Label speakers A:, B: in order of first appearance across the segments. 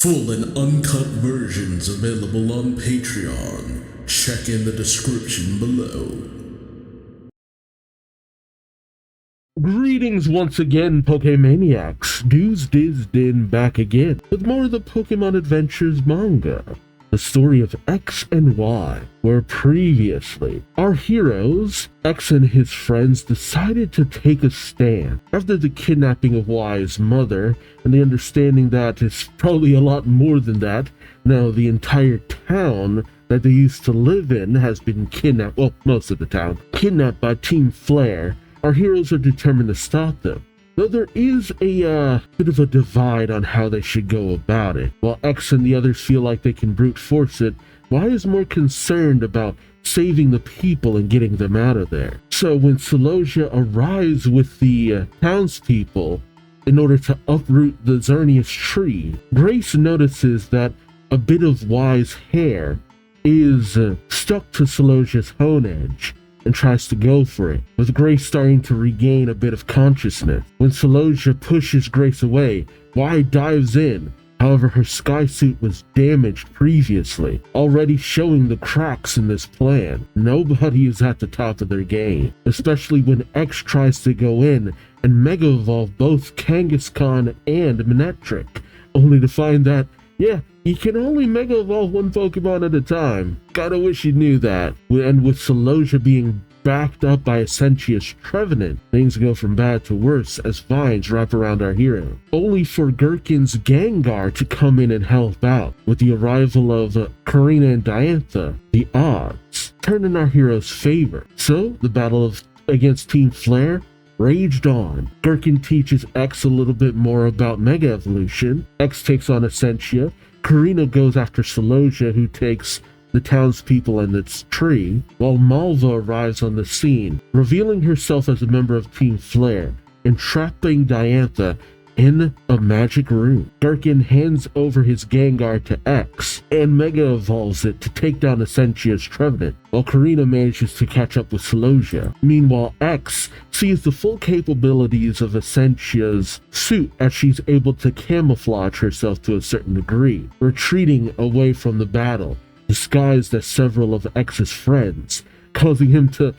A: Full and uncut versions available on Patreon. Check in the description below.
B: Greetings once again, Pokemaniacs. Duuz-Diz-Din back again with more of the Pokemon Adventures manga. The story of X and Y, where previously our heroes, X and his friends, decided to take a stand after the kidnapping of Y's mother and the understanding that it's probably a lot more than that. Now the entire town that they used to live in has been kidnapped, well, most of the town, kidnapped by Team Flare. Our heroes are determined to stop them, though there is a bit of a divide on how they should go about it. While X and the others feel like they can brute force it, Y is more concerned about saving the people and getting them out of there. So when Celosia arrives with the townspeople in order to uproot the Xerneas tree, Grace notices that a bit of Y's hair is stuck to Celosia's hone edge, and tries to go for it, with Grace starting to regain a bit of consciousness. When Celosia pushes Grace away, Y dives in. However, her sky suit was damaged previously, already showing the cracks in this plan. Nobody is at the top of their game, especially when X tries to go in and Mega Evolve both Kangaskhan and Manectric, only to find that, yeah, you can only Mega Evolve one Pokemon at a time. Kinda wish you knew that. And with Celosia being backed up by Essentia Trevenant, things go from bad to worse as vines wrap around our hero. Only for Gherkin's Gengar to come in and help out. With the arrival of Karina and Diantha, the odds turn in our hero's favor. So, the battle against Team Flare raged on. Gherkin teaches X a little bit more about Mega Evolution. X takes on Essentia. Karina goes after Celosia, who takes the townspeople and its tree, while Malva arrives on the scene, revealing herself as a member of Team Flare, entrapping Diantha in a magic room. Gherkin hands over his Gengar to X and Mega Evolves it to take down Essentia's Trevenant, while Karina manages to catch up with Celosia. Meanwhile, X sees the full capabilities of Essentia's suit as she's able to camouflage herself to a certain degree, retreating away from the battle, disguised as several of X's friends, causing him to,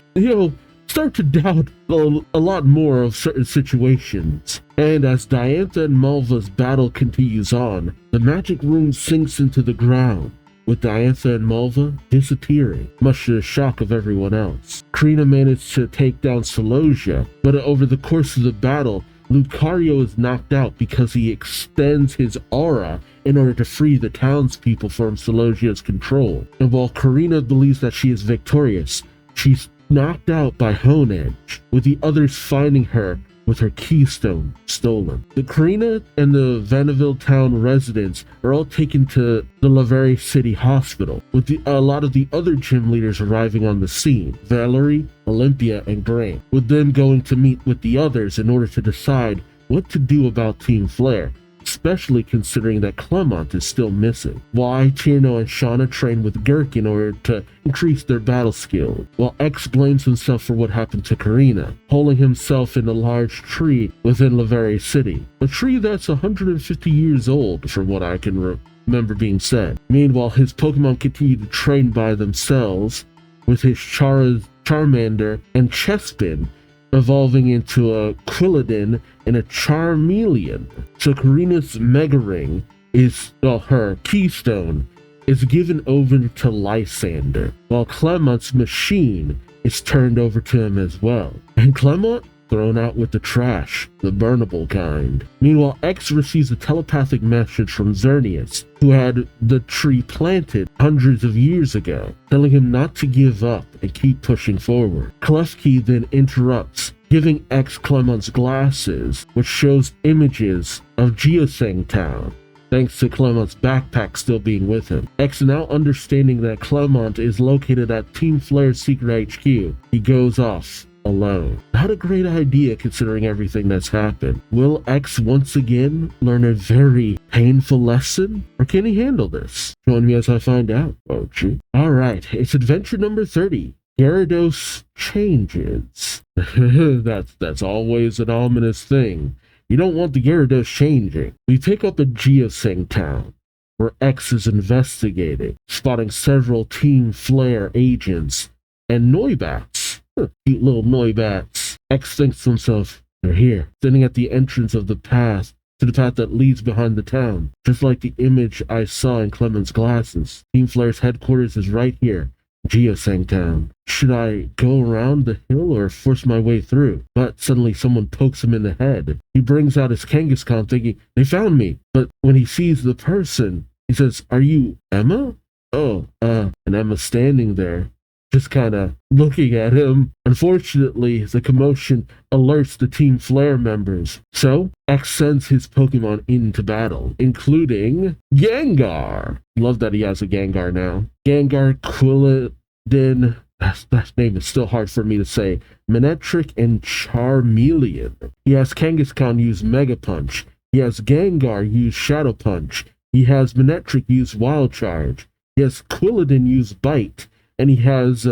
B: start to doubt a lot more of certain situations. And as Diantha and Malva's battle continues on, the magic room sinks into the ground, with Diantha and Malva disappearing, much to the shock of everyone else. Karina managed to take down Celosia, but over the course of the battle, Lucario is knocked out because he extends his aura in order to free the townspeople from Celosia's control. And while Karina believes that she is victorious, she's knocked out by Hone Edge, with the others finding her with her keystone stolen. The Karina and the Vanderville town residents are all taken to the Laveri City Hospital, with a lot of the other gym leaders arriving on the scene, Valerie, Olympia, and Grant, with them going to meet with the others in order to decide what to do about Team Flare, especially considering that Clement is still missing. Y, Tierno, and Shauna train with Gherkin in order to increase their battle skill, while X blames himself for what happened to Karina, holding himself in a large tree within Laveri City, a tree that's 150 years old from what I can remember being said. Meanwhile, his Pokemon continue to train by themselves, with his Charmander and Chespin evolving into a Quilladin and a Charmeleon. So Karina's Mega Ring her keystone is given over to Lysander, while Clement's machine is turned over to him as well. And Clement thrown out with the trash, the burnable kind. Meanwhile, X receives a telepathic message from Xerneas, who had the tree planted hundreds of years ago, telling him not to give up and keep pushing forward. Klefki then interrupts, giving X Clement's glasses, which shows images of Geosang Town, thanks to Clement's backpack still being with him. X, now understanding that Clement is located at Team Flare's secret HQ, he goes off alone. Not a great idea considering everything that's happened. Will X once again learn a very painful lesson? Or can he handle this? Join me as I find out, won't you? Alright, it's adventure number 30. Gyarados changes. That's always an ominous thing. You don't want the Gyarados changing. We pick up a Geosang Town. where X is investigating, spotting several Team Flare agents and Noibats. Cute little Noibats. X thinks to himself, they're here, standing at the entrance of the path to the path that leads behind the town, just like the image I saw in Clement's glasses. Team Flare's headquarters is right here, Geosang Town. Should I go around the hill or force my way through? But suddenly someone pokes him in the head. He brings out his Kangaskhan thinking, they found me. But when he sees the person, he says, are you Emma? Oh, and Emma's standing there, just kind of looking at him. Unfortunately, the commotion alerts the Team Flare members. So, X sends his Pokemon into battle, including Gengar. Love that he has a Gengar now. Gengar, Quilladin, that name is still hard for me to say, Manectric, and Charmeleon. He has Kangaskhan use Mega Punch. He has Gengar use Shadow Punch. He has Manectric use Wild Charge. He has Quilladin use Bite. And he has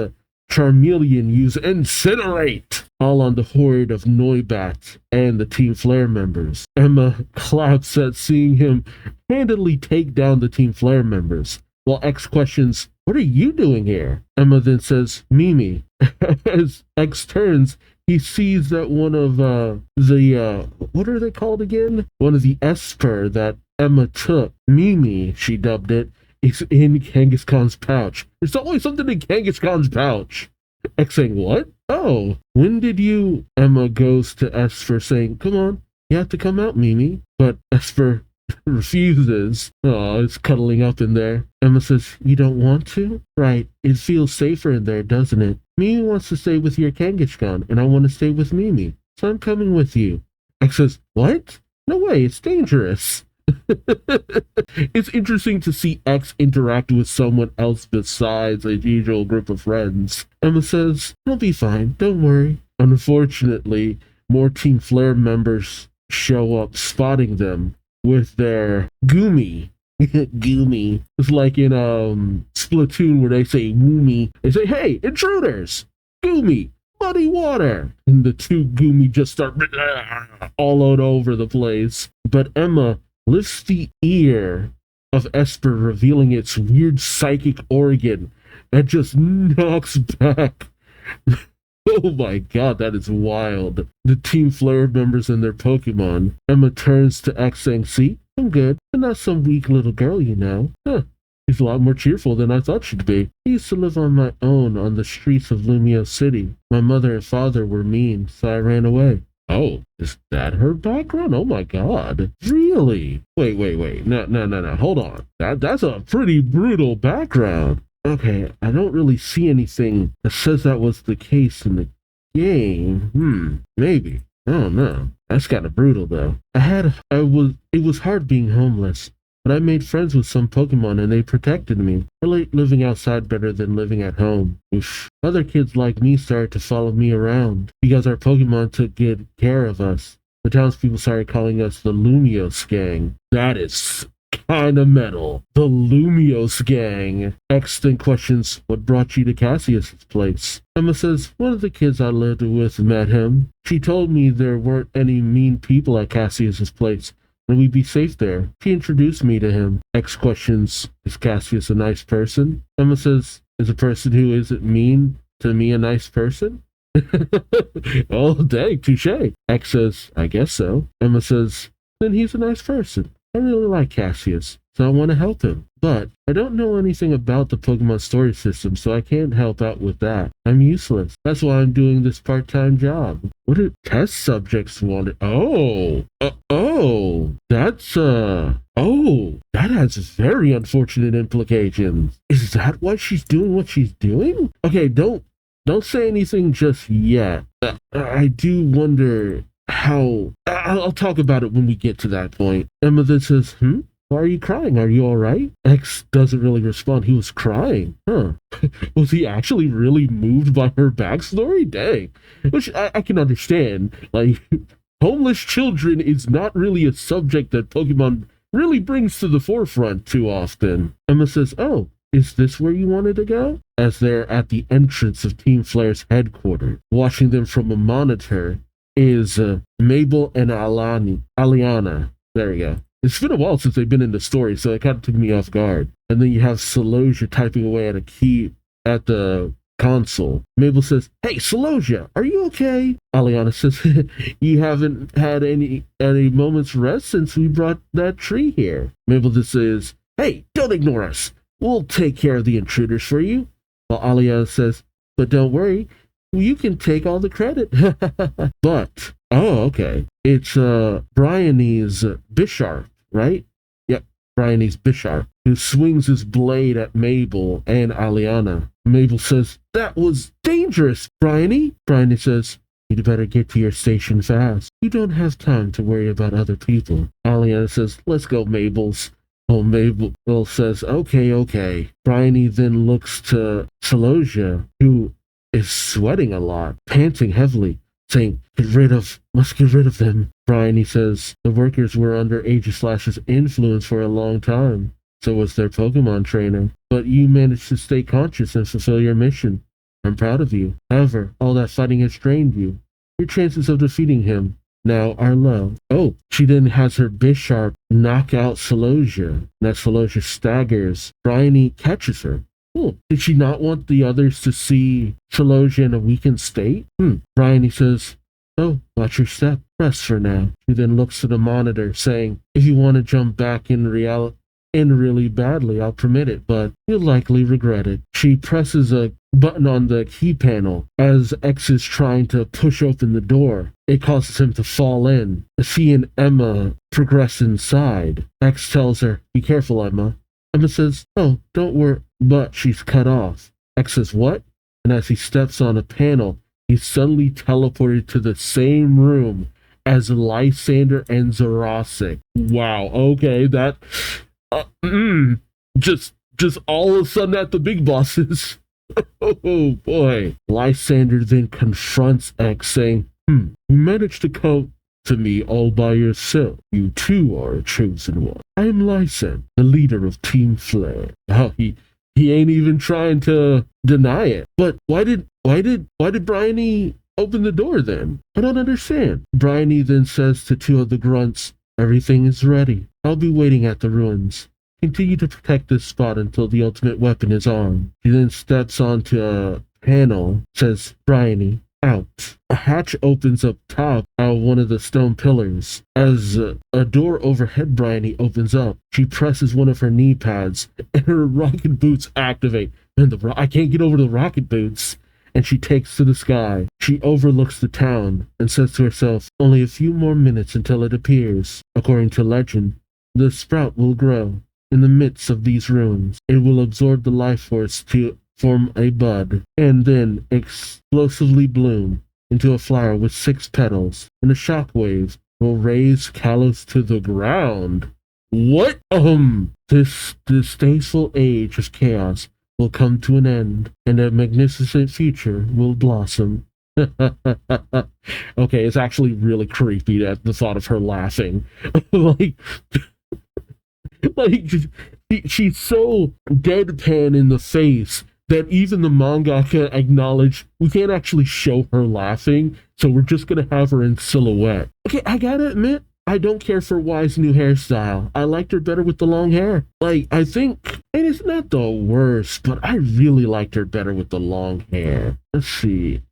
B: Charmeleon use Incinerate, all on the horde of Noibat and the Team Flare members. Emma claps at seeing him handily take down the Team Flare members, while X questions, what are you doing here? Emma then says, Mimi. As X turns, he sees that one of what are they called again? One of the Esper that Emma took, Mimi, she dubbed it, is in Kangaskhan's pouch. There's always something in Kangaskhan's pouch. X saying, what? Oh, when did you? Emma goes to Esper saying, come on, you have to come out, Mimi. But Esper refuses. Oh, it's cuddling up in there. Emma says, you don't want to? Right, it feels safer in there, doesn't it? Mimi wants to stay with your Kangaskhan, and I want to stay with Mimi, so I'm coming with you. X says, what? No way, it's dangerous. It's interesting to see X interact with someone else besides a usual group of friends. Emma says, I'll be fine, don't worry. Unfortunately, more Team Flare members show up, spotting them with their Goomy. Goomy. It's like in Splatoon where they say Woomy. They say, hey, intruders! Goomy! Muddy water! And the two Goomy just start all out over the place. But Emma lifts the ear of Esper, revealing its weird psychic organ that just knocks back. Oh my god, that is wild. The Team Flare members and their Pokemon. Emma turns to X saying, see, I'm good. I'm not some weak little girl, you know. Huh. She's a lot more cheerful than I thought she'd be. I used to live on my own on the streets of Lumio City. My mother and father were mean, so I ran away. Oh, is that her background? Oh my god. Really? Wait. No. Hold on. That's a pretty brutal background. Okay, I don't really see anything that says that was the case in the game. Maybe. I don't know. That's kind of brutal though. It was hard being homeless. But I made friends with some Pokemon and they protected me. I like living outside better than living at home. Oof. Other kids like me started to follow me around because our Pokemon took good care of us. The townspeople started calling us the Lumios Gang. That is kind of metal. The Lumios Gang. X then questions, what brought you to Cassius's place? Emma says, one of the kids I lived with met him. She told me there weren't any mean people at Cassius's place, and we'd be safe there. She introduced me to him. X questions, is Cassius a nice person? Emma says, is a person who isn't mean to me a nice person? Oh, dang, touche. X says, I guess so. Emma says, then he's a nice person. I really like Cassius, so I want to help him. But I don't know anything about the Pokemon story system, so I can't help out with that. I'm useless. That's why I'm doing this part-time job. What do test subjects want? That has very unfortunate implications. Is that why she's doing what she's doing? Okay, don't say anything just yet. I do wonder how. I'll talk about it when we get to that point. Emma then says, why are you crying? Are you alright? X doesn't really respond. He was crying. Huh. Was he actually really moved by her backstory? Dang. Which I can understand. Like, homeless children is not really a subject that Pokemon really brings to the forefront too often. Emma says, oh, is this where you wanted to go? As they're at the entrance of Team Flare's headquarters, watching them from a monitor is Mabel and Aliana. There we go. It's been a while since they've been in the story, so it kind of took me off guard. And then you have Celosia typing away at a key at the console. Mabel says, "Hey, Celosia, are you okay?" Aliana says, "You haven't had any moment's rest since we brought that tree here." Mabel just says, "Hey, don't ignore us. We'll take care of the intruders for you." While Aliana says, "But don't worry, you can take all the credit." But, oh, okay. It's Bryony's Bisharp, right? Yep, Bryony's Bisharp, who swings his blade at Mabel and Aliana. Mabel says, "That was dangerous, Bryony." Bryony says, "You'd better get to your station fast. You don't have time to worry about other people." Aliana says, "Let's go, Mabel's." Oh, Mabel says, okay. Bryony then looks to Celosia, who is sweating a lot, panting heavily, saying, must get rid of them." Bryony says, "The workers were under Aegislash's influence for a long time. So was their Pokemon trainer. But you managed to stay conscious and fulfill your mission. I'm proud of you. However, all that fighting has strained you. Your chances of defeating him now are low." Oh, she then has her Bisharp knock out Celosia. That Celosia staggers. Bryony catches her. Did she not want the others to see Celosia in a weakened state? Bryony says, "Oh, watch your step. Rest for now." She then looks to the monitor, saying, "If you want to jump back in really badly, I'll permit it, but you'll likely regret it." She presses a button on the key panel as X is trying to push open the door. It causes him to fall in. She and Emma progress inside. X tells her, "Be careful, Emma." Emma says, "Oh, don't worry," but she's cut off. X says, "What?" And as he steps on a panel, he's suddenly teleported to the same room as Lysander and Zerosic. Wow, okay, that... Just all of a sudden at the big bosses. Oh boy. Lysander then confronts X, saying, You managed to come to me all by yourself. You too are a chosen one. I am Lysander, the leader of Team Flare." Oh, he ain't even trying to deny it. But why did Bryony open the door then? I don't understand. Bryony then says to two of the grunts, "Everything is ready. I'll be waiting at the ruins. Continue to protect this spot until the ultimate weapon is armed." She then steps onto a panel, says, "Bryony, out." A hatch opens up top out of one of the stone pillars. As a door overhead Bryony opens up, she presses one of her knee pads, and her rocket boots activate. And I can't get over the rocket boots. And she takes to the sky. She overlooks the town and says to herself, "Only a few more minutes until it appears. According to legend, the sprout will grow in the midst of these ruins. It will absorb the life force to form a bud, and then explosively bloom into a flower with 6 petals, and a shockwave will raise Kalos to the ground." What? This distasteful age of chaos will come to an end, and a magnificent future will blossom. Okay, it's actually really creepy at the thought of her laughing. She's so deadpan in the face that even the mangaka acknowledged we can't actually show her laughing, so we're just gonna have her in silhouette. Okay, I gotta admit, I don't care for Y's new hairstyle. I liked her better with the long hair. I think, and it's not the worst, but I really liked her better with the long hair. Let's see.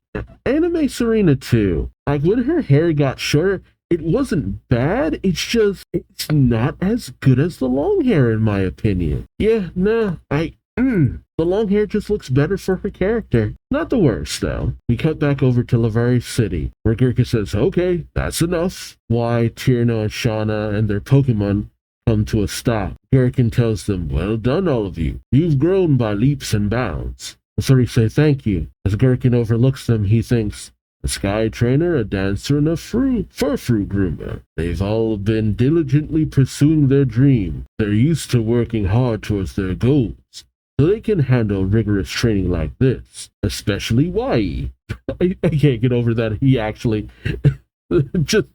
B: Anime Serena too. When her hair got shorter, it wasn't bad. It's not as good as the long hair, in my opinion. Yeah, no, the long hair just looks better for her character. Not the worst, though. We cut back over to Lavari City, where Gurka says, "Okay, that's enough." Why Tierno and Shauna and their Pokemon come to a stop. Gurkin tells them, "Well done, all of you. You've grown by leaps and bounds." The 3 say thank you. As Gurkin overlooks them, he thinks, "A sky trainer, a dancer, and a fur fruit groomer. They've all been diligently pursuing their dream. They're used to working hard towards their goals, so they can handle rigorous training like this, especially Y." I can't get over that he actually just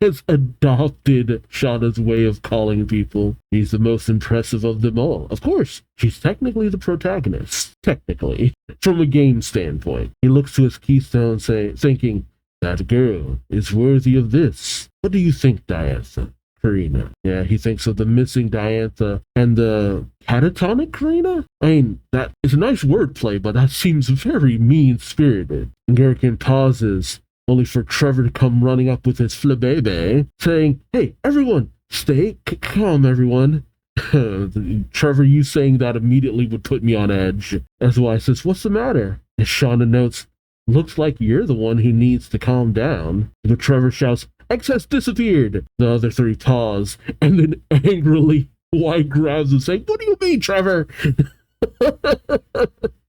B: has adopted Shauna's way of calling people. He's the most impressive of them all. Of course, she's technically the protagonist. Technically. From a game standpoint. He looks to his keystone thinking, "That girl is worthy of this. What do you think, Diantha?" Karina. Yeah, he thinks of the missing Diantha and the catatonic Karina? I mean, that is a nice wordplay, but that seems very mean-spirited. Gherkin pauses, only for Trevor to come running up with his flabebe, saying, "Hey, everyone, stay calm, everyone." Trevor, you saying that immediately would put me on edge. As Y says, "What's the matter?" And Shauna notes, "Looks like you're the one who needs to calm down." But Trevor shouts, "X has disappeared." The other three pause, and then angrily, Y grabs him, saying, "What do you mean, Trevor?"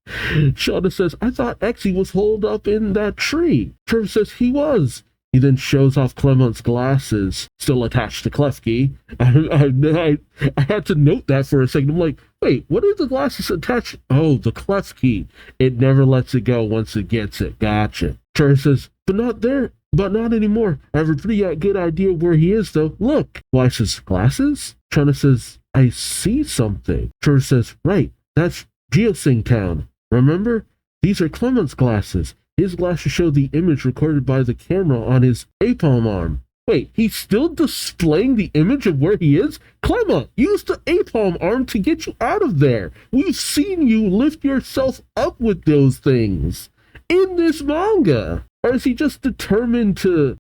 B: Shauna says, "I thought Exy was holed up in that tree." Trevor says he was. He then shows off Clement's glasses, still attached to Klefki. I had to note that for a second. I'm like, wait, what are the glasses attached? Oh, the Klefki. It never lets it go once it gets it. Gotcha. Trevor says, "But not there. But not anymore. I have a pretty good idea where he is, though. Look." Y says, "Glasses?" Shauna says, "I see something." Trevor says, "Right, that's Geosync Town. Remember? These are Clement's glasses. His glasses show the image recorded by the camera on his APOM arm." Wait, he's still displaying the image of where he is? Clement, use the APOM arm to get you out of there. We've seen you lift yourself up with those things in this manga. Or is he just determined to,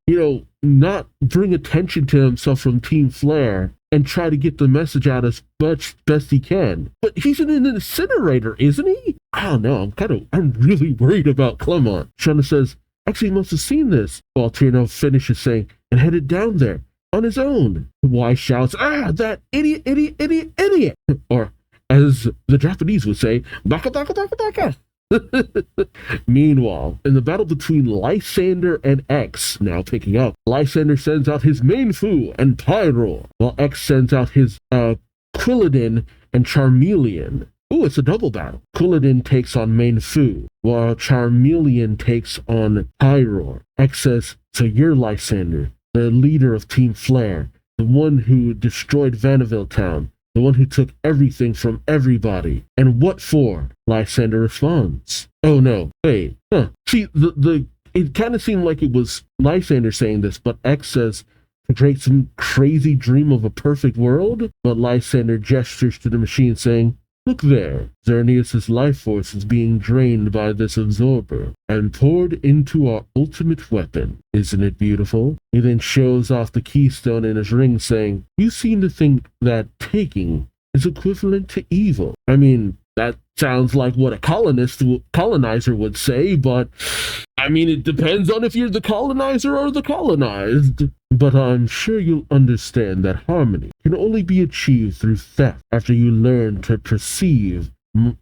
B: not bring attention to himself from Team Flare and try to get the message out as much best he can? But he's in an incinerator, isn't he? I don't know. I'm really worried about Clement. Shauna says, "Actually, he must have seen this." While Tierno finishes saying, "and headed down there on his own." Y shouts, "Ah, that idiot, idiot, idiot, idiot." Or, as the Japanese would say, "Baka, baka, baka, baka." Meanwhile, in the battle between Lysander and X, now picking up, Lysander sends out his main Fu and Pyro, while X sends out his Quilladin and Charmeleon. Ooh, it's a double battle. Quilladin takes on main Fu, while Charmeleon takes on Pyro. X says, "So you're Lysander, the leader of Team Flare, the one who destroyed Vanderbilt Town, the one who took everything from everybody. And what for?" Lysander responds, "Oh no, wait. See, it kind of seemed like it was Lysander saying this, but X says to create some crazy dream of a perfect world." But Lysander gestures to the machine saying, "Look there, Xerneas' life force is being drained by this absorber and poured into our ultimate weapon. Isn't it beautiful?" He then shows off the keystone in his ring, saying, "You seem to think that taking is equivalent to evil." I mean, that sounds like what a colonizer would say, but I mean, it depends on if you're the colonizer or the colonized. But I'm sure you'll understand that harmony can only be achieved through theft after you learn to perceive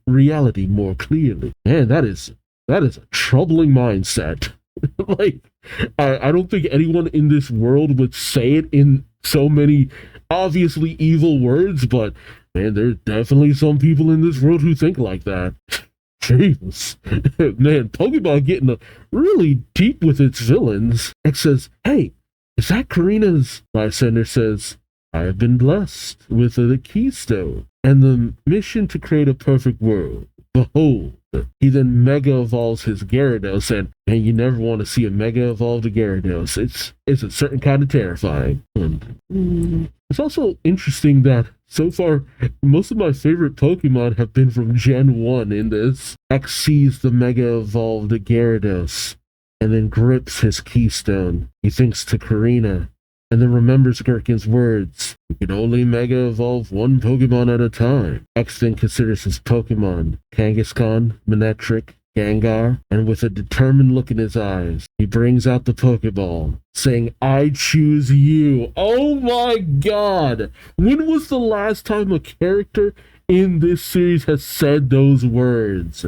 B: reality more clearly. Man, that is a troubling mindset. Like, I don't think anyone in this world would say it in so many obviously evil words, but man, there's definitely some people in this world who think like that. Jeez. Man, Pokemon getting really deep with its villains. X says, "Hey, is that Karina's?" Lysander says, "I have been blessed with the keystone and the mission to create a perfect world. Behold." He then mega evolves his Gyarados, and man, you never want to see a mega evolved Gyarados. It's a certain kind of terrifying. It's also interesting that so far, most of my favorite Pokemon have been from Gen 1 in this. X sees the mega evolved Gyarados and then grips his keystone. He thinks to Karina and then remembers Gherkin's words. "You can only mega evolve one Pokemon at a time." X then considers his Pokemon, Kangaskhan, Manectric, Gengar, and with a determined look in his eyes, he brings out the Pokeball, saying, "I choose you." Oh my god! When was the last time a character in this series has said those words?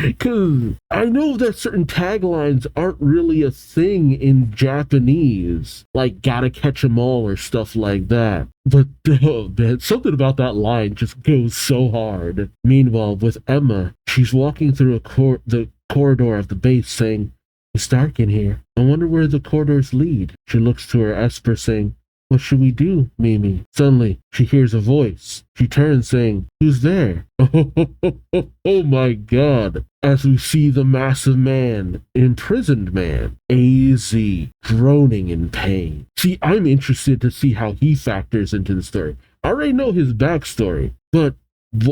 B: Because I know that certain taglines aren't really a thing in Japanese, like "gotta catch 'em all" or stuff like that. But man, something about that line just goes so hard. Meanwhile, with Emma, she's walking through the corridor of the base saying, "It's dark in here. I wonder where the corridors lead." She looks to her Esper saying, What should we do, Mimi? Suddenly, she hears a voice. She turns saying, who's there? Oh my god. As we see the massive man, imprisoned man, AZ, groaning in pain. See, I'm interested to see how he factors into the story. I already know his backstory, but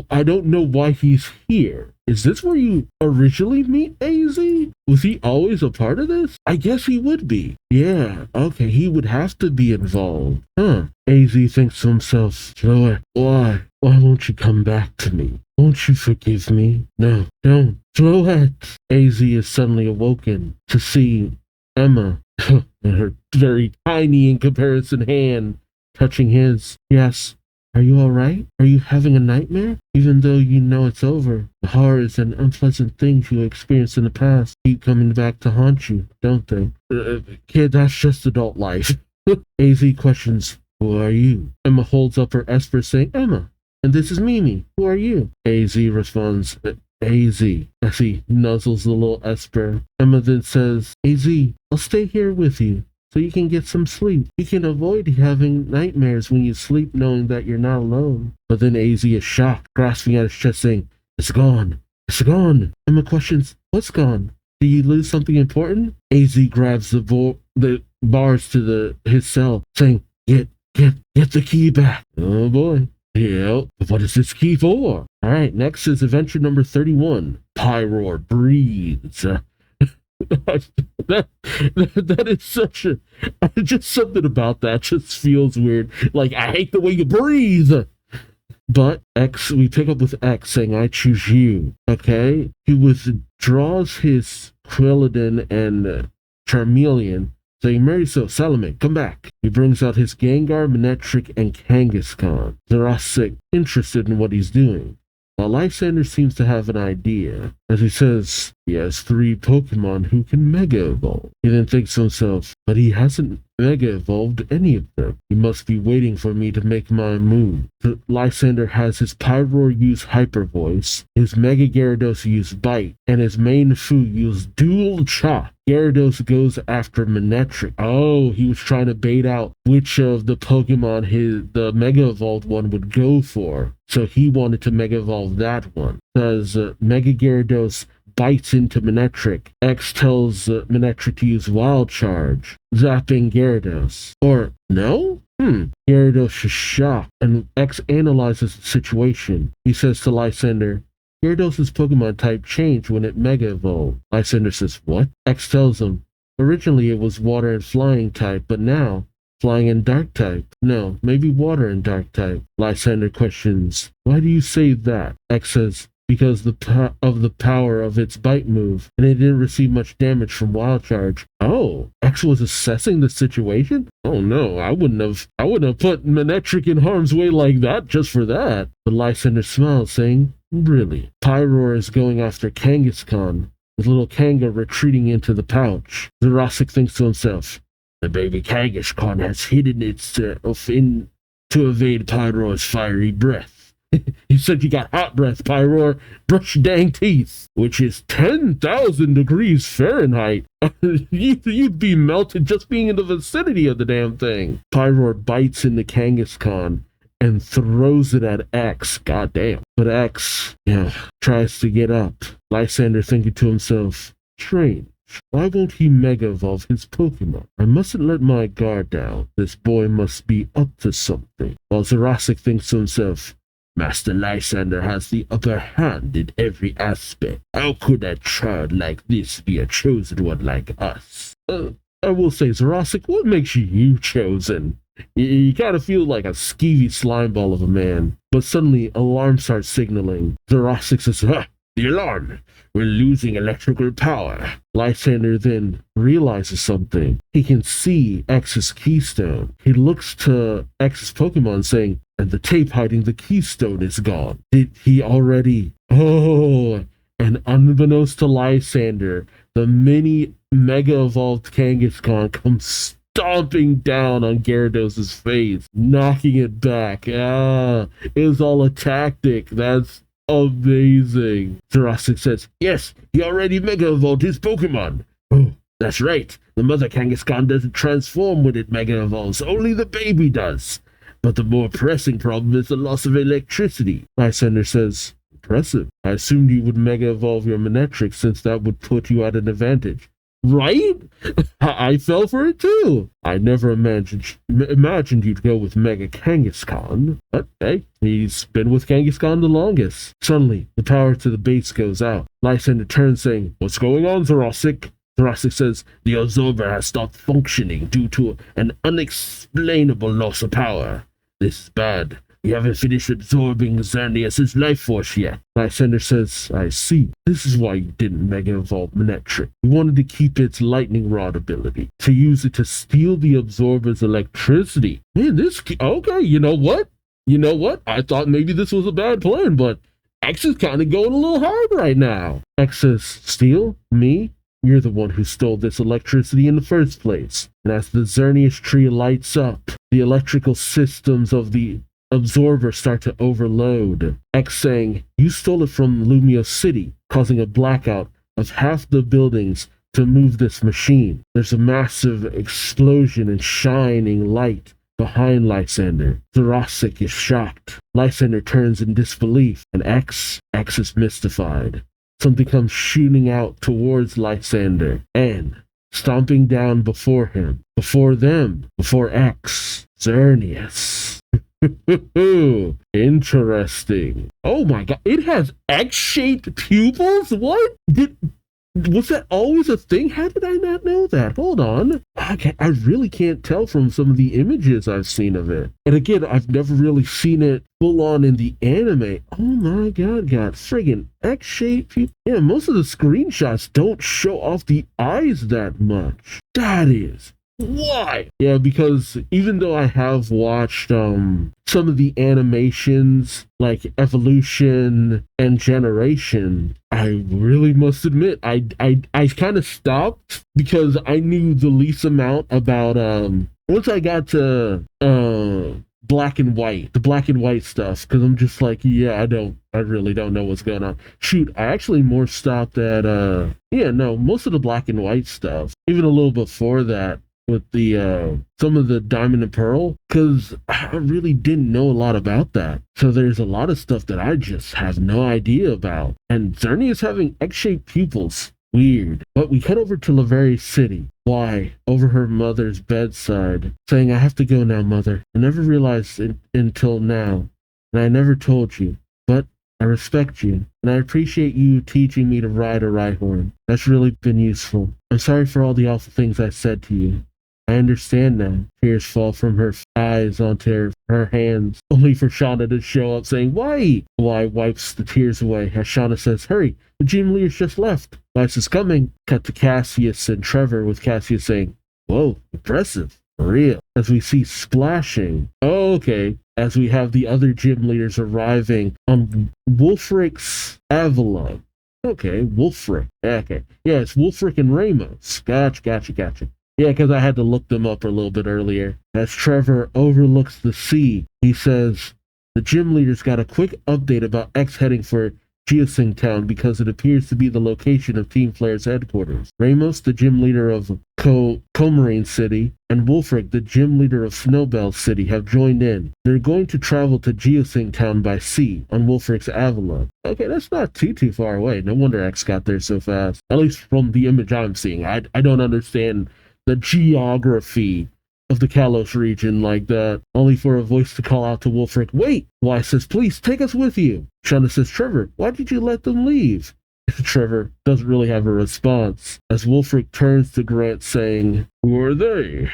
B: I don't know why he's here. Is this where you originally meet AZ? Was he always a part of this? I guess he would be. Yeah, okay, he would have to be involved. Huh. AZ thinks to himself, Chloe, why? Why won't you come back to me? Won't you forgive me? No, don't. Chloette! AZ is suddenly awoken to see Emma, and her very tiny in comparison hand, touching his. Yes. Are you all right? Are you having a nightmare? Even though you know it's over, the horrors and unpleasant things you experienced in the past keep coming back to haunt you, don't they? Kid, that's just adult life. AZ questions, who are you? Emma holds up her Esper saying, Emma, and this is Mimi. Who are you? AZ responds, AZ. As he nuzzles the little Esper. Emma then says, AZ, I'll stay here with you, so you can get some sleep. You can avoid having nightmares when you sleep knowing that you're not alone. But then AZ is shocked, grasping at his chest saying, it's gone. It's gone. Emma questions, what's gone? Did you lose something important? AZ grabs the bars to his cell, saying, get the key back. Oh boy. Yeah, what is this key for? Alright, next is adventure number 31. Pyroar breathes. That is such a just something about that just feels weird. Like, I hate the way you breathe. But we pick up with X saying, I choose you. Okay? He withdraws his Quilladin and Charmeleon, saying, Mariso, Salome, come back. He brings out his Gengar, Manectric, and Kangaskhan. Jurassic, interested in what he's doing. While Lysander seems to have an idea, as he says he has 3 Pokemon who can Mega Evolve. He then thinks to himself, but he hasn't Mega Evolved any of them. He must be waiting for me to make my move. Lysander has his Pyroar use Hyper Voice, his Mega Gyarados use Bite, and his main Fu use Dual Chop. Gyarados goes after Manectric. Oh, he was trying to bait out which of the Pokemon the Mega Evolved one would go for. So he wanted to Mega Evolve that one. Because Mega Gyarados bites into Manectric. X tells Manectric to use Wild Charge, zapping Gyarados. Or, no? Gyarados is shocked, and X analyzes the situation. He says to Lysander, Gyarados' Pokemon type changed when it Mega Evolved. Lysander says, what? X tells him, originally it was Water and Flying type, but now, Flying and Dark type. No, maybe Water and Dark type. Lysander questions, why do you say that? X says, because of the power of its bite move, and it didn't receive much damage from Wild Charge. Oh, X was assessing the situation? Oh no, I wouldn't have put Manectric in harm's way like that just for that. But Lysander smiles, saying, really? Pyroar is going after Kangaskhan, with little Kanga retreating into the pouch. Jurassic thinks to himself, the baby Kangaskhan has hidden itself in to evade Pyroar's fiery breath. He said you got hot breath, Pyroar. Brush your dang teeth. Which is 10,000 degrees Fahrenheit. You'd be melted just being in the vicinity of the damn thing. Pyroar bites into Kangaskhan and throws it at X. Goddamn. But X, tries to get up. Lysander thinking to himself, strange. Why won't he Mega Evolve his Pokemon? I mustn't let my guard down. This boy must be up to something. While Jurassic thinks to himself, Master Lysander has the upper hand in every aspect. How could a child like this be a chosen one like us? I will say, Jurassic, what makes you chosen? You gotta feel like a skeevy slime ball of a man. But suddenly, alarm starts signaling. Jurassic says, the alarm! We're losing electrical power. Lysander then realizes something. He can see X's keystone. He looks to X's Pokemon saying, and the tape hiding the keystone is gone. Did he already? Oh, and unbeknownst to Lysander, the mini Mega Evolved Kangaskhan comes stomping down on Gyarados' face, knocking it back. It was all a tactic. That's amazing. Jurassic says, yes, he already Mega Evolved his Pokemon. Oh, That's right. The mother Kangaskhan doesn't transform when it mega evolves. Only the baby does. But the more pressing problem is the loss of electricity. Lysander says, impressive. I assumed you would mega evolve your Manectric since that would put you at an advantage. Right? I fell for it too. I never imagined you'd go with Mega Kangaskhan. But hey, he's been with Kangaskhan the longest. Suddenly, the power to the base goes out. Lysander turns saying, what's going on, Thoracic? Thoracic says, the absorber has stopped functioning due to an unexplainable loss of power. This is bad. You haven't finished absorbing Xerneas' life force yet. Lysander says, I see. This is why you didn't Mega Evolve Manectric. You wanted to keep its lightning rod ability, to use it to steal the absorber's electricity. Man, okay, you know what? I thought maybe this was a bad plan, but X is kind of going a little hard right now. X says, steal? Me? You're the one who stole this electricity in the first place. And as the Xerneas tree lights up, the electrical systems of the absorber start to overload. X saying, you stole it from Lumio City, causing a blackout of half the buildings to move this machine. There's a massive explosion and shining light behind Lysander. Thoracic is shocked. Lysander turns in disbelief, and X is mystified. Something comes shooting out towards Lysander, and stomping down before him, before them, before X, Xerneas. Interesting. Oh my god, it has X-shaped pupils? What? Was that always a thing? How did I not know that? Hold on. I really can't tell from some of the images I've seen of it. And again, I've never really seen it full on in the anime. Oh my god, friggin' X-shaped. Yeah, most of the screenshots don't show off the eyes that much. That is why. Yeah, because even though I have watched some of the animations like Evolution and Generation, I really must admit I kind of stopped because I knew the least amount about once I got to black and white, the black and white stuff, because I'm just like, yeah, I really don't know what's going on. Shoot, I actually more stopped at most of the black and white stuff, even a little before that, with the some of the Diamond and Pearl, because I really didn't know a lot about that. So there's a lot of stuff that I just have no idea about. And Xerneas having X-shaped pupils, weird. But we head over to Lamar City. Why? Over her mother's bedside, saying, I have to go now, mother. I never realized it until now, and I never told you. But I respect you, and I appreciate you teaching me to ride a Rhyhorn. That's really been useful. I'm sorry for all the awful things I said to you. I understand now. Tears fall from her eyes onto her hands, only for Shauna to show up saying, why? Why wipes the tears away as Shauna says, hurry, the gym leader's just left. Vice is coming. Cut to Cassius and Trevor, with Cassius saying, whoa, impressive, for real. As we see splashing. Oh, okay. As we have the other gym leaders arriving on Wulfric's Avalon. Okay, Wulfric. Okay. Yeah, it's Wulfric and Ramos. Gotcha. Yeah, because I had to look them up a little bit earlier. As Trevor overlooks the sea, he says, the gym leaders got a quick update about X heading for Geosync Town because it appears to be the location of Team Flare's headquarters. Ramos, the gym leader of Comarine City, and Wulfric, the gym leader of Snowbell City, have joined in. They're going to travel to Geosync Town by sea on Wulfric's Avalon. Okay, that's not too far away. No wonder X got there so fast. At least from the image I'm seeing. I don't understand the geography of the Kalos region like that, only for a voice to call out to Wulfric, wait! Why says, please, take us with you. Shauna says, Trevor, why did you let them leave? Trevor doesn't really have a response, as Wulfric turns to Grant saying, who are they?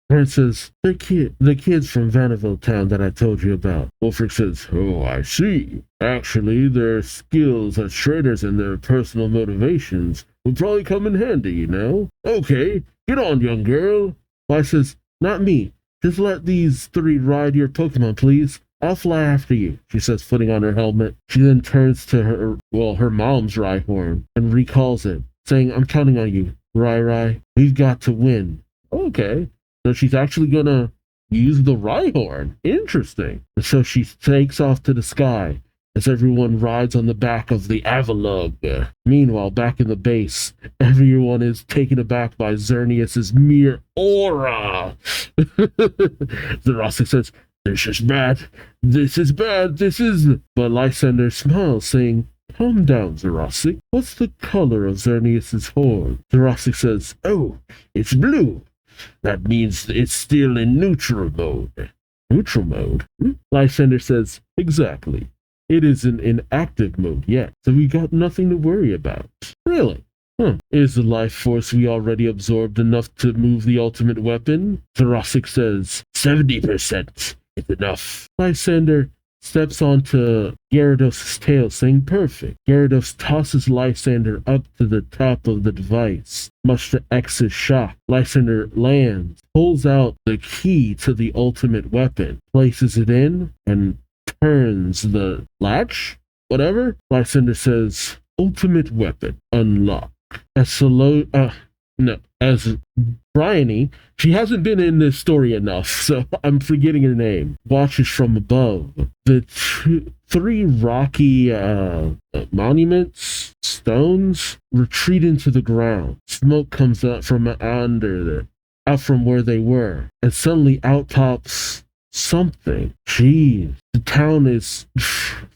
B: Grant says, the kids from Vanderbilt Town that I told you about. Wulfric says, oh, I see. Actually, their skills as traders and their personal motivations would probably come in handy, you know? Okay, get on, young girl. Vi says, not me. Just let these three ride your Pokemon, please. I'll fly after you, she says, putting on her helmet. She then turns to her mom's Rhyhorn and recalls it, saying, I'm counting on you, Rai. We've got to win. Okay, so she's actually gonna use the Rhyhorn. Interesting. And so she takes off to the sky, as everyone rides on the back of the Avalug. Meanwhile, back in the base, everyone is taken aback by Xerneas's mere aura. Jurassic says, "This is bad. This is bad. This is..." But Lysander smiles, saying, "Calm down, Jurassic. What's the color of Xerneas's horn?" Jurassic says, "Oh, it's blue. That means it's still in neutral mode." Neutral mode? Lysander says, "Exactly. It isn't in active mode yet, so we got nothing to worry about." Really? Is the life force we already absorbed enough to move the ultimate weapon? Jurassic says, 70%. It's enough. Lysander steps onto Gyarados' tail, saying, "Perfect." Gyarados tosses Lysander up to the top of the device. Much to X's shock, Lysander lands, pulls out the key to the ultimate weapon, places it in, and turns the latch? Whatever? Lysander says, "Ultimate weapon, unlock." As Bryony, she hasn't been in this story enough, so I'm forgetting her name, watches from above. The three rocky monuments, stones, retreat into the ground. Smoke comes out from where they were, and suddenly out pops something. Jeez, the town is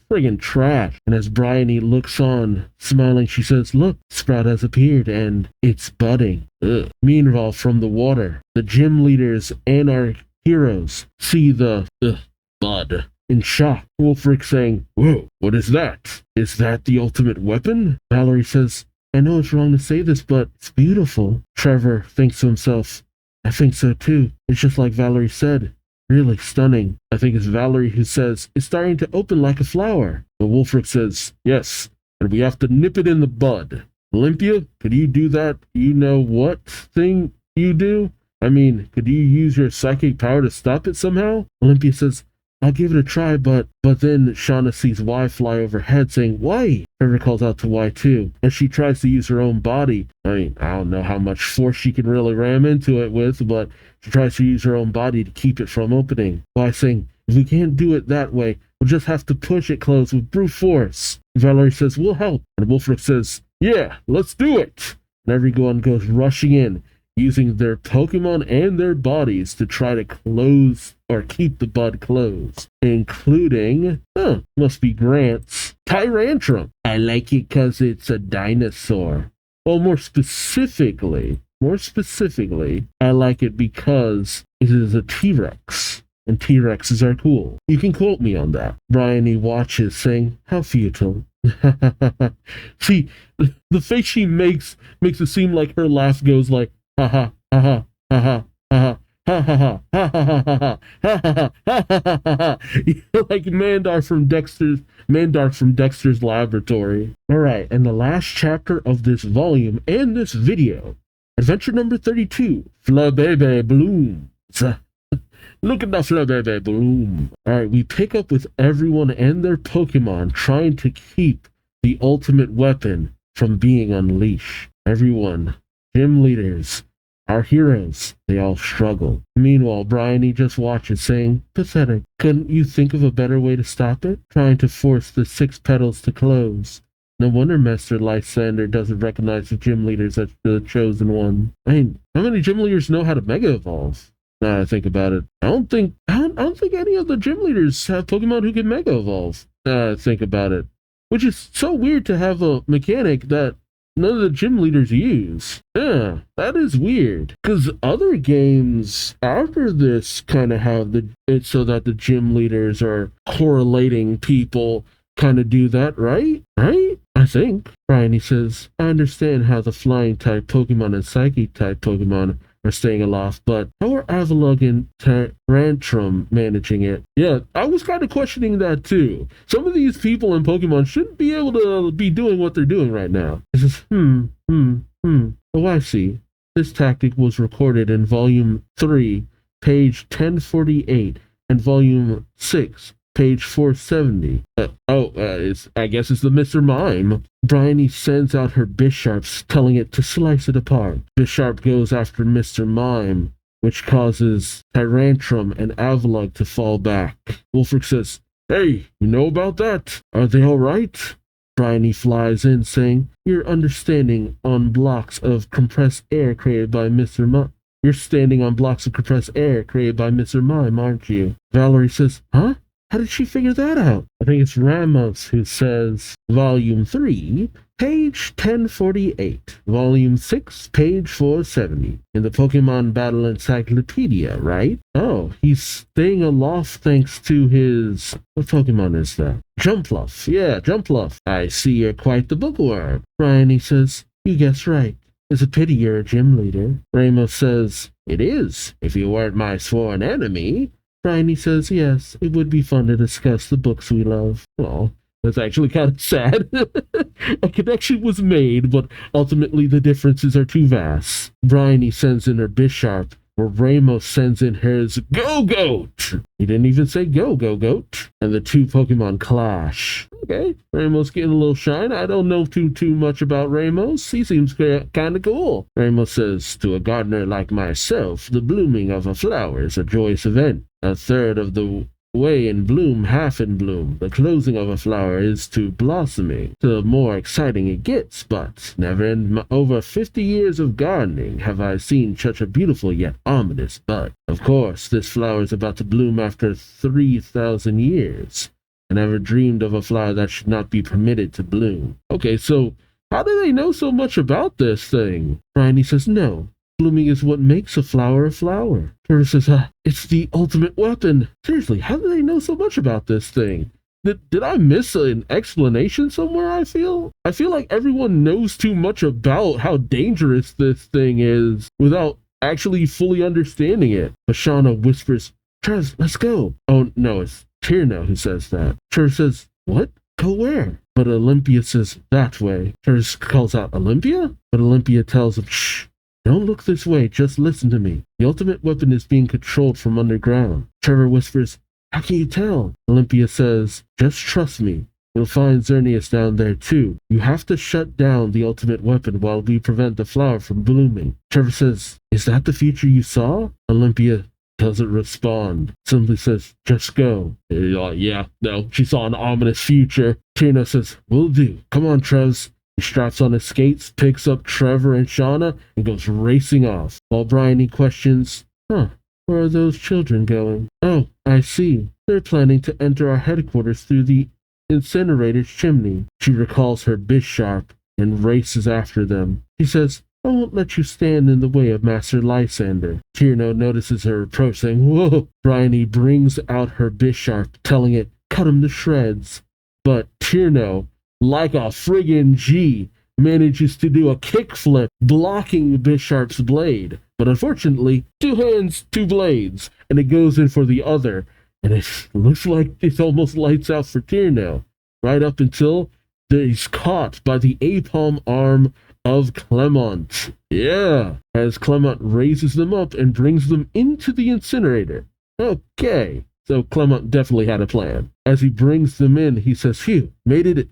B: friggin' trash. And as Bryony looks on, smiling, she says, "Look, Sprout has appeared, and it's budding." Ugh. Meanwhile, from the water, the gym leaders and our heroes see the bud in shock. Wolfric saying, "Whoa, what is that? Is that the ultimate weapon?" Valerie says, "I know it's wrong to say this, but it's beautiful." Trevor thinks to himself, "I think so too. It's just like Valerie said. Really stunning." I think it's Valerie who says, "It's starting to open like a flower." But Wolfric says, "Yes, and we have to nip it in the bud." Olympia, could you do that? You know what thing you do? I mean, could you use your psychic power to stop it somehow? Olympia says, "I'll give it a try, but..." But then Shauna sees Y fly overhead, saying, "Y!" Trevor calls out to Y too, and she tries to use her own body. I mean, I don't know how much force she can really ram into it with, but she tries to use her own body to keep it from opening. Y saying, "If we can't do it that way, we'll just have to push it closed with brute force." Valerie says, "We'll help." And Wolfric says, "Yeah, let's do it." And everyone goes rushing in, using their Pokemon and their bodies to try to close or keep the bud closed, including, must be Grant's Tyrantrum. I like it because it's a dinosaur. Well, more specifically, I like it because it is a T-Rex, and T-Rexes are cool. You can quote me on that. Bryony watches, saying, "How futile." See, the face she makes it seem like her laugh goes like, ha ha ha ha ha ha ha ha ha ha ha ha ha ha. Like Mandar from Dexter's Laboratory. Alright, and the last chapter of this volume and this video. Adventure number 32, Flabebe Blooms. Look at the Flabebe Bloom. Alright, we pick up with everyone and their Pokemon trying to keep the ultimate weapon from being unleashed. Everyone, gym leaders, our heroes, they all struggle. Meanwhile, Bryony just watches, saying, "Pathetic. Couldn't you think of a better way to stop it? Trying to force the 6 petals to close. No wonder Master Lysander doesn't recognize the gym leaders as the chosen one." I mean, how many gym leaders know how to Mega Evolve? Now I think about it, I don't think any of the gym leaders have Pokemon who can Mega Evolve. Now I think about it, which is so weird to have a mechanic that none of the gym leaders use. Yeah, that is weird. Because other games after this kind of have it so that the gym leaders are correlating people kind of do that, right? Right? I think. Bryony says, "I understand how the flying type Pokemon and psychic type Pokemon are staying aloft, but how are Avalugg and Tyrantrum managing it?" Yeah, I was kind of questioning that too. Some of these people in Pokemon shouldn't be able to be doing what they're doing right now. It says, Oh, I see. This tactic was recorded in Volume 3, page 1048, and Volume 6, page 470. I guess it's the Mr. Mime. Bryony sends out her Bisharps, telling it to slice it apart. Bisharp goes after Mr. Mime, which causes Tyrantrum and Avalugg to fall back. Wolfric says, Hey, you know about that? Are they all right? Bryony flies in saying, you're understanding on blocks of compressed air created by Mr. Mime. You're standing on blocks of compressed air created by Mr. Mime, aren't you? Valerie says, huh? How did she figure that out? I think it's Ramos who says, Volume 3, page 1048. Volume 6, page 470. In the Pokemon Battle Encyclopedia, right? Oh, he's staying aloft thanks to his... What Pokemon is that? Jumpluff. Yeah, Jumpluff. I see you're quite the bookworm. Bryony says, you guessed right. It's a pity you're a gym leader. Ramos says, it is, if you weren't my sworn enemy. Bryony says, yes, it would be fun to discuss the books we love. Oh, that's actually kind of sad. A connection was made, but ultimately the differences are too vast. Bryony sends in her Bisharp, where Ramos sends in his Go-Goat. He didn't even say Go-Go-Goat. And the two Pokemon clash. Okay, Ramos getting a little shine. I don't know too much about Ramos. He seems kind of cool. Ramos says, to a gardener like myself, the blooming of a flower is a joyous event. A third of the way in bloom, half in bloom. The closing of a flower is to blossoming. The more exciting it gets, but never in over 50 years of gardening have I seen such a beautiful yet ominous bud. Of course, this flower is about to bloom after 3,000 years. I never dreamed of a flower that should not be permitted to bloom. Okay, so how do they know so much about this thing? Bryony says, no. Blooming is what makes a flower a flower. Trevor says, it's the ultimate weapon. Seriously, how do they know so much about this thing? Did I miss an explanation somewhere, I feel? I feel like everyone knows too much about how dangerous this thing is without actually fully understanding it. Ashana whispers, Trez, let's go. Oh, no, it's Tierno who says that. Trevor says, what? Go where? But Olympia says, that way. Trevor calls out, Olympia? But Olympia tells him, shh. Don't look this way, just listen to me. The ultimate weapon is being controlled from underground. Trevor whispers, how can you tell? Olympia says, just trust me. You'll find Xerneas down there too. You have to shut down the ultimate weapon while we prevent the flower from blooming. Trevor says, is that the future you saw? Olympia doesn't respond. Simply says, just go. Yeah, no, she saw an ominous future. Tina says, will do. Come on, Trez. He straps on his skates, picks up Trevor and Shauna, and goes racing off. While Bryony questions, where are those children going? Oh, I see. They're planning to enter our headquarters through the incinerator's chimney. She recalls her Bisharp and races after them. She says, I won't let you stand in the way of Master Lysander. Tierno notices her approach, saying, whoa. Bryony brings out her Bisharp, telling it, cut him to shreds. But Tierno, like a friggin' G, manages to do a kickflip, blocking Bisharp's blade. But unfortunately, two hands, two blades, and it goes in for the other. And it looks like it almost lights out for Tierno, right up until he's caught by the A-palm arm of Clement. Yeah, as Clement raises them up and brings them into the incinerator. Okay. So Clement definitely had a plan. As he brings them in, he says, phew, made it.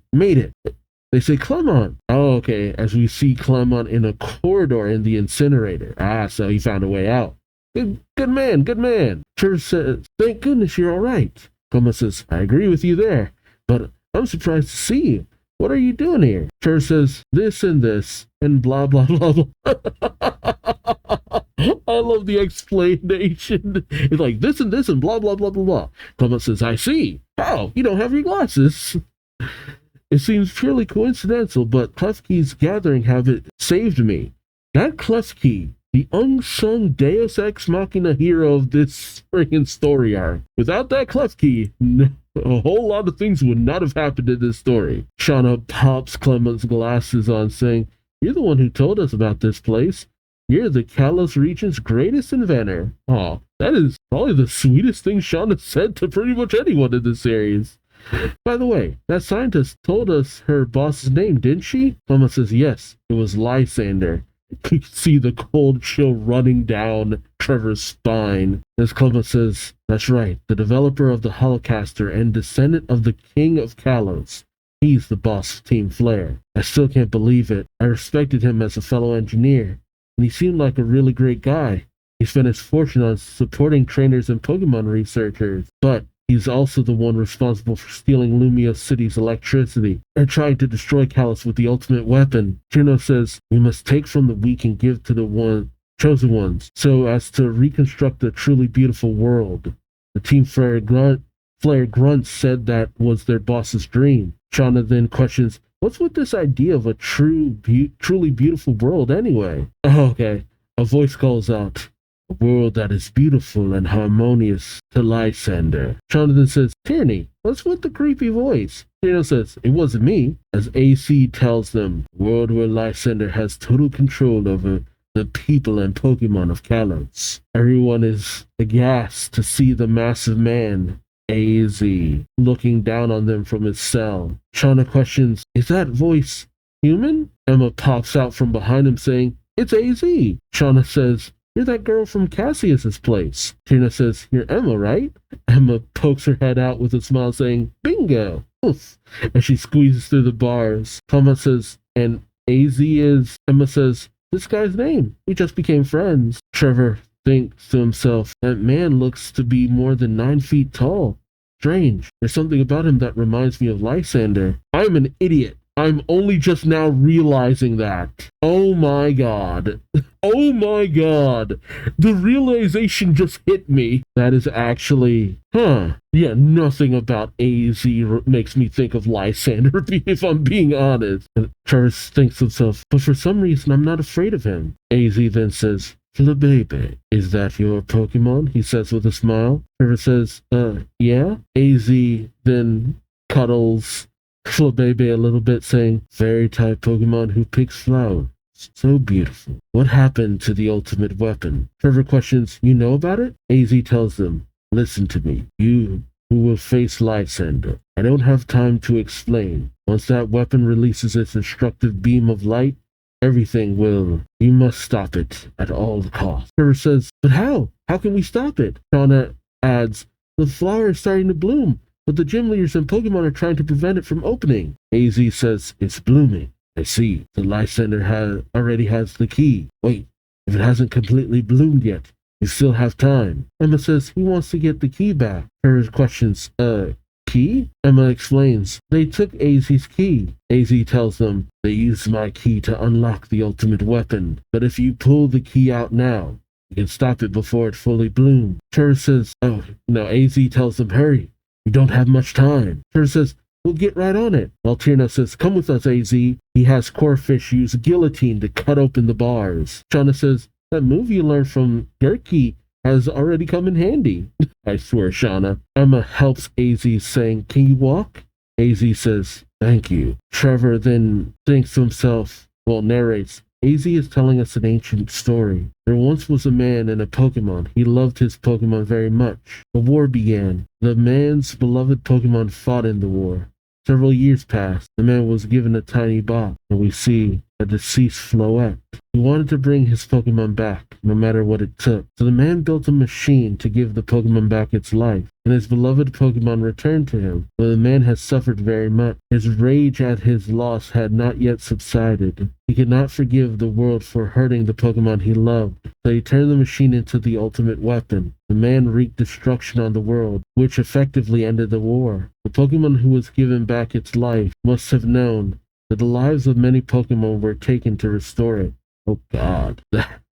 B: They say, Clement. Oh, okay, as we see Clement in a corridor in the incinerator. So he found a way out. Good man. Trevor says, thank goodness you're all right. Clement says, I agree with you there, but I'm surprised to see you. What are you doing here? Trevor says, this and this, and blah, blah, blah, blah. I love the explanation. It's like this and this and blah, blah, blah, blah, blah. Clement says, I see. How? You don't have your glasses. It seems purely coincidental, but Klefki's gathering habit saved me. That Klefki, the unsung Deus Ex Machina hero of this friggin' story arc. Without that Klefki, a whole lot of things would not have happened in this story. Shauna pops Clement's glasses on, saying, you're the one who told us about this place. You're the Kalos region's greatest inventor. Aw, that is probably the sweetest thing Shauna said to pretty much anyone in this series. By the way, that scientist told us her boss's name, didn't she? Clement says, yes, it was Lysander. You can see the cold chill running down Trevor's spine. As Clement says, that's right, the developer of the Holocaster and descendant of the King of Kalos. He's the boss of Team Flare. I still can't believe it. I respected him as a fellow engineer, and he seemed like a really great guy. He spent his fortune on supporting trainers and Pokemon researchers, but he's also the one responsible for stealing Lumia City's electricity and trying to destroy Callus with the ultimate weapon. Tierno says, we must take from the weak and give to the chosen ones, so as to reconstruct a truly beautiful world. The team Flare Grunt said that was their boss's dream. Shauna then questions, what's with this idea of a truly beautiful world anyway? Oh, okay. A voice calls out, a world that is beautiful and harmonious to Lysander. Shauna then says, Tierney, what's with the creepy voice? Tierno says, it wasn't me. As AC tells them, a world where Lysander has total control over the people and Pokemon of Kalos. Everyone is aghast to see the massive man, AZ, looking down on them from his cell. Shauna questions, is that voice human? Emma pops out from behind him saying, it's AZ. Shauna says, you're that girl from Cassius's place. Tina says, you're Emma, right? Emma pokes her head out with a smile saying, bingo. Oof. As she squeezes through the bars. Thomas says, and AZ is, Emma says, this guy's name. We just became friends. Trevor thinks to himself, that man looks to be more than 9 feet tall. Strange. There's something about him that reminds me of Lysander. I'm an idiot. I'm only just now realizing that. Oh my god. Oh my god. The realization just hit me. That is actually, yeah, nothing about AZ makes me think of Lysander, if I'm being honest. And Trevor thinks to himself, but for some reason I'm not afraid of him. AZ then says, Flabebe, is that your Pokemon? He says with a smile. Trevor says, yeah. AZ then cuddles Flabebe a little bit, saying, fairy-type Pokemon who picks flowers. So beautiful. What happened to the ultimate weapon? Trevor questions, you know about it? AZ tells them, listen to me. You who will face Lysander. I don't have time to explain. Once that weapon releases its destructive beam of light, everything will. You must stop it at all costs. Trevor says, but how? How can we stop it? Shauna adds, the flower is starting to bloom, but the gym leaders and Pokemon are trying to prevent it from opening. AZ says, it's blooming. I see. The Lysander already has the key. Wait, if it hasn't completely bloomed yet, you still have time. Emma says he wants to get the key back. Trevor questions, key? Emma explains, they took AZ's key. AZ tells them, they used my key to unlock the ultimate weapon, but if you pull the key out now, you can stop it before it fully blooms. Trevor says, oh, no, AZ tells them, hurry. We don't have much time. Trevor says, we'll get right on it. While Tierno says, come with us, AZ. He has Corphish use a guillotine to cut open the bars. Shauna says, that move you learned from Gerke has already come in handy. I swear, Shauna. Emma helps AZ, saying, can you walk? AZ says, thank you. Trevor then thinks to himself, narrates, AZ is telling us an ancient story. There once was a man and a Pokemon. He loved his Pokemon very much. A war began. The man's beloved Pokemon fought in the war. Several years passed. The man was given a tiny box, and we see a deceased Floette. He wanted to bring his Pokemon back, no matter what it took. So the man built a machine to give the Pokemon back its life, and his beloved Pokemon returned to him. But the man had suffered very much. His rage at his loss had not yet subsided. He could not forgive the world for hurting the Pokemon he loved, so he turned the machine into the ultimate weapon. The man wreaked destruction on the world, which effectively ended the war. The Pokemon who was given back its life must have known that the lives of many Pokemon were taken to restore it. Oh god,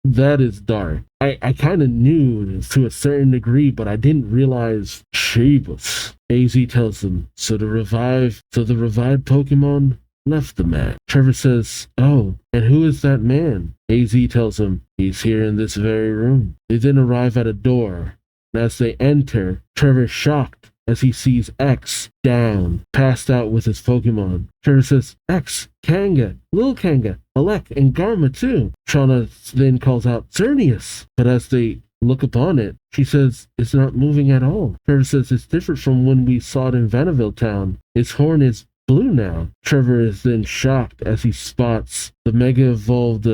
B: that is dark. I kind of knew to a certain degree, but I didn't realize Chibus. AZ tells them, so the revived Pokemon left the man. Trevor says, oh, and who is that man? AZ tells him, he's here in this very room. They then arrive at a door, and as they enter, Trevor is shocked as he sees X down, passed out with his Pokemon. Trevor says, X, Kanga, Lil Kanga, Alec, and Garma too. Shauna then calls out Xerneas, but as they look upon it, she says, it's not moving at all. Trevor says, it's different from when we saw it in Vanderbilt Town. Its horn is blue now. Trevor is then shocked as he spots the Mega Evolved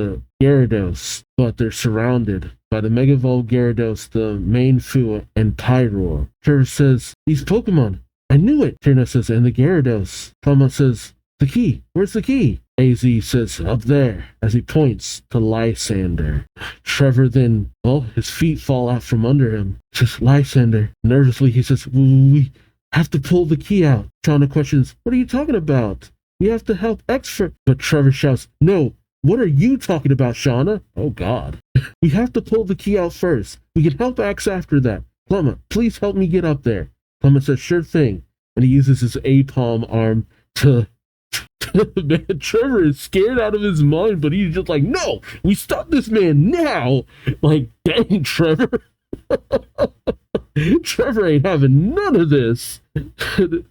B: Gyarados, but they're surrounded by the Mega Evolved Gyarados, the Mainfu, and Pyroar. Trevor says, these Pokemon, I knew it. Tierno says, and the Gyarados. Tama says, the key, where's the key? AZ says, up there, as he points to Lysander. Trevor then, well, his feet fall out from under him. Says, Lysander. Nervously, he says, we have to pull the key out. Shauna questions, what are you talking about? We have to help X for... But Trevor shouts, no, what are you talking about, Shauna? Oh, God. We have to pull the key out first. We can help X after that. Clement, please help me get up there. Clement says, sure thing. And he uses his A-palm arm to... Man, Trevor is scared out of his mind, but he's just like, no, we stop this man now. Like, dang, Trevor. Trevor ain't having none of this.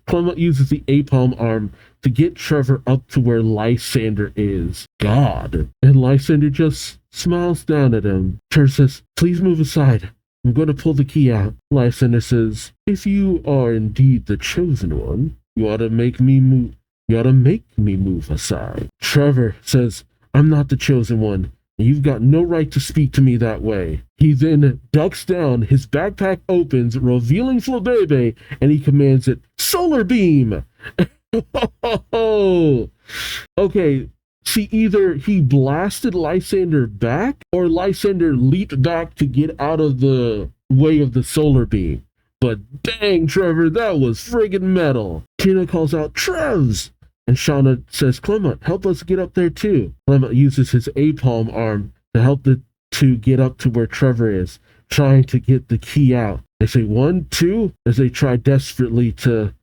B: Clement uses the A-palm arm to get Trevor up to where Lysander is. God. And Lysander just smiles down at him. Trevor says, please move aside. I'm going to pull the key out. Lysander says, if you are indeed the chosen one, you ought to make me move. You ought to make me move aside. Trevor says, I'm not the chosen one, and you've got no right to speak to me that way. He then ducks down, his backpack opens, revealing Flabebe, and he commands it, Solar Beam! Okay, see, either he blasted Lysander back, or Lysander leaped back to get out of the way of the solar beam. But dang, Trevor, that was friggin' metal. Tina calls out, Trevs! And Shauna says, Clement, help us get up there too. Clement uses his A-palm arm to help the two get up to where Trevor is, trying to get the key out. They say 1, 2, as they try desperately to,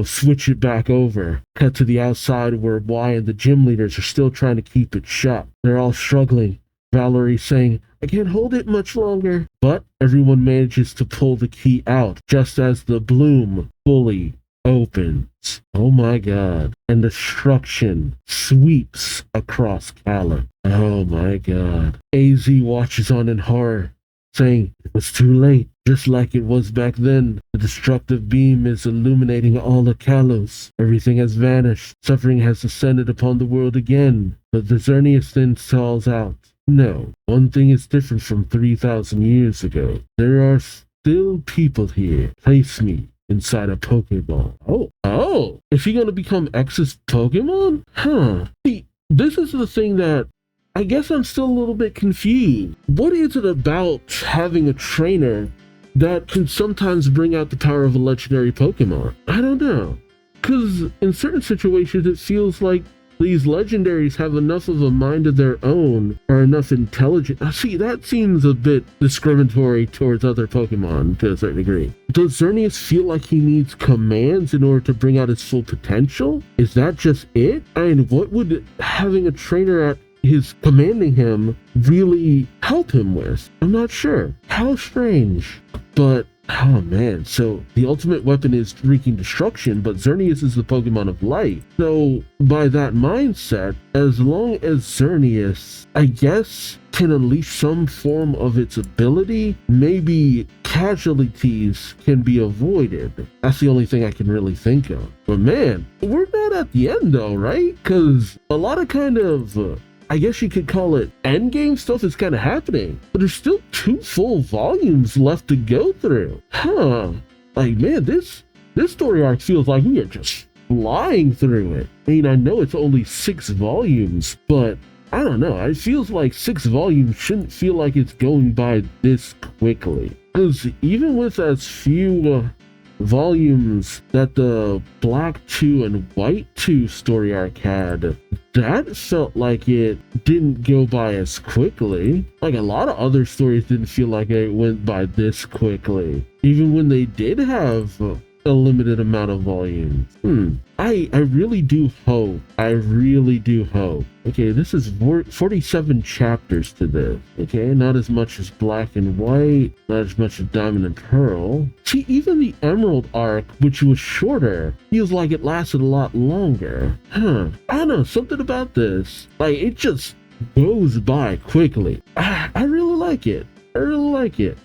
B: switch it back over. Cut to the outside where Y and the gym leaders are still trying to keep it shut. They're all struggling. Valerie saying, I can't hold it much longer. But everyone manages to pull the key out, just as the bloom fully opens. Oh my God. And destruction sweeps across Cala. Oh my God. AZ watches on in horror, saying, it was too late. Just like it was back then. The destructive beam is illuminating all of Kalos. Everything has vanished. Suffering has descended upon the world again. But the Xerneas then calls out, no, one thing is different from 3,000 years ago. There are still people here. Place me inside a Pokeball. Oh, is he going to become X's Pokemon? See, this is the thing that I guess I'm still a little bit confused. What is it about having a trainer that can sometimes bring out the power of a legendary Pokemon? I don't know. Because in certain situations, it feels like these legendaries have enough of a mind of their own or enough intelligence. See, that seems a bit discriminatory towards other Pokemon to a certain degree. Does Xerneas feel like he needs commands in order to bring out his full potential? Is that just it? I mean, what would having a trainer at his commanding him really help him with? I'm not sure. How strange. But oh man, so the ultimate weapon is wreaking destruction, but Xerneas is the Pokemon of light. So by that mindset, as long as Xerneas, I guess, can unleash some form of its ability, maybe casualties can be avoided. That's the only thing I can really think of. But man, we're not at the end though, right? Because a lot of kind of I guess you could call it endgame stuff is kind of happening, but there's still 2 full volumes left to go through. Like, man, this story arc feels like we are just flying through it. I mean, I know it's only 6 volumes, but I don't know. It feels like 6 volumes shouldn't feel like it's going by this quickly. Because even with as few volumes that the Black 2 and White 2 story arc had, that felt like it didn't go by as quickly. Like a lot of other stories didn't feel like it went by this quickly, even when they did have a limited amount of volumes. I really do hope. Okay, this is 47 chapters to this. Okay, not as much as Black and White, not as much as Diamond and Pearl. See, even the Emerald arc, which was shorter, feels like it lasted a lot longer. I don't know, something about this. Like, it just goes by quickly. I really like it.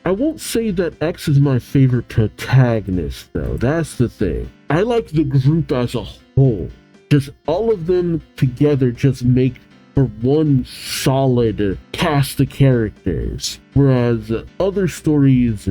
B: I won't say that X is my favorite protagonist, though. That's the thing. I like the group as a whole. Just all of them together just make for one solid cast of characters. Whereas other stories,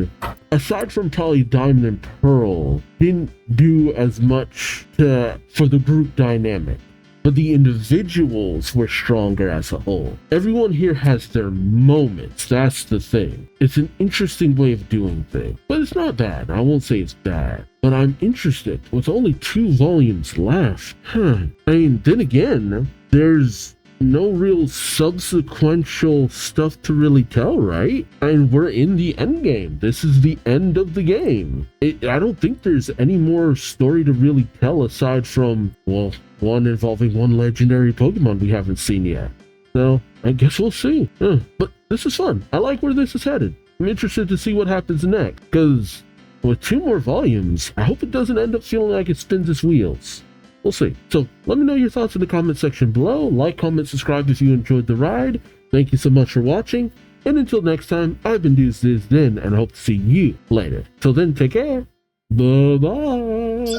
B: aside from probably Diamond and Pearl, didn't do as much for the group dynamic. but the individuals were stronger as a whole. Everyone here has their moments, that's the thing. It's an interesting way of doing things, but it's not bad. I won't say it's bad, but I'm interested. With only 2 volumes left, I mean, then again, there's no real subsequential stuff to really tell, right? And we're in the end game. This is the end of the game. I don't think there's any more story to really tell aside from, well, one involving one legendary Pokemon we haven't seen yet. So I guess we'll see. But this is fun. I like where this is headed. I'm interested to see what happens next, because with 2 more volumes, I hope it doesn't end up feeling like it spins its wheels. We'll see. So let me know your thoughts in the comment section below. Like, comment, subscribe if you enjoyed the ride. Thank you so much for watching. And until next time, I've been Duuz-Diz-Din, and I hope to see you later. Till then, take care. Bye-bye.